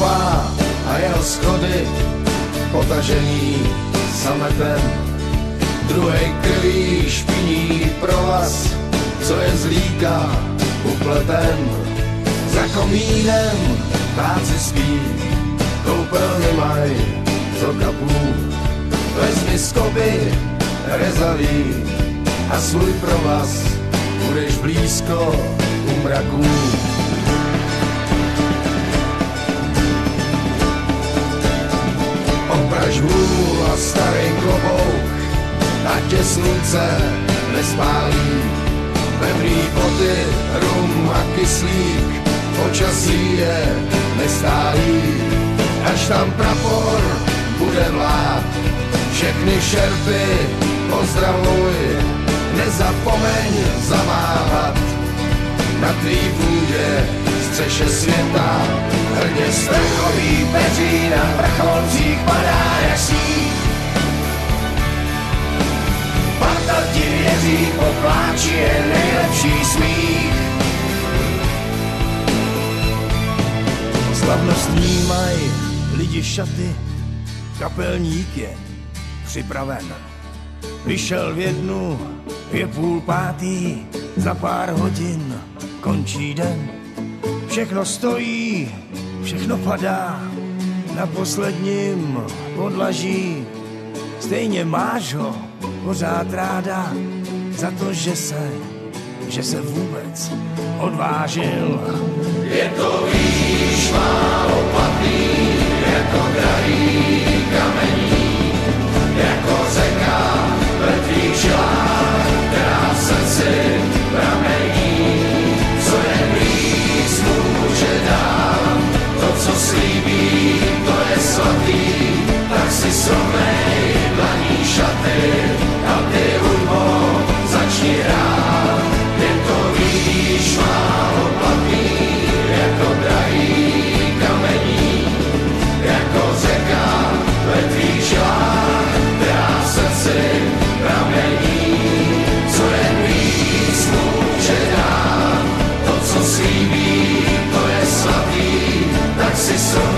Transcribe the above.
stopá a jeho schody potažený sametem. Druhej krví špiní provaz, co je z líka upleten. Za komínem ptáci spí, koupelny maj z okapů. Vezmi skoby rezavý a svůj provaz, budeš blízko u mraků. Opraž hůl a starý klobouk, ať tě slunce nespálí. Pevný boty, rum a kyslík, počasí je nestálý. Až tam prapor bude vlád, všechny šerpy pozdravuj, nezapomeň zamávat na tvý půdě střeše světa. Hrdě strchový peří na vrcholcích padá jak sníh. Parta ti věří, po pláči je nejlepší smích. Slavnostní maj lidi šaty, kapelník je připraven. Vyšel v 1, je 4:30, za pár hodin končí den. Všechno stojí, všechno padá na posledním podlaží. Stejně máš ho pořád ráda za to, že se vůbec odvážil. Je to víš, málo platný, jako drahý kamení, jako řeka ve tvých žilách, která v srdci pramení. Co je blíz, může dát, to, co slíbí, to je svatý, tak si srovnej dlaní šaty a ty hudbou začni hrát. Je to víš, málo platný, jako drahý kamení, jako řeka ve tvých žilách, která v srdci pramení. Co je víc, může dát, to, co slíbí, to je svatý, tak si srovnej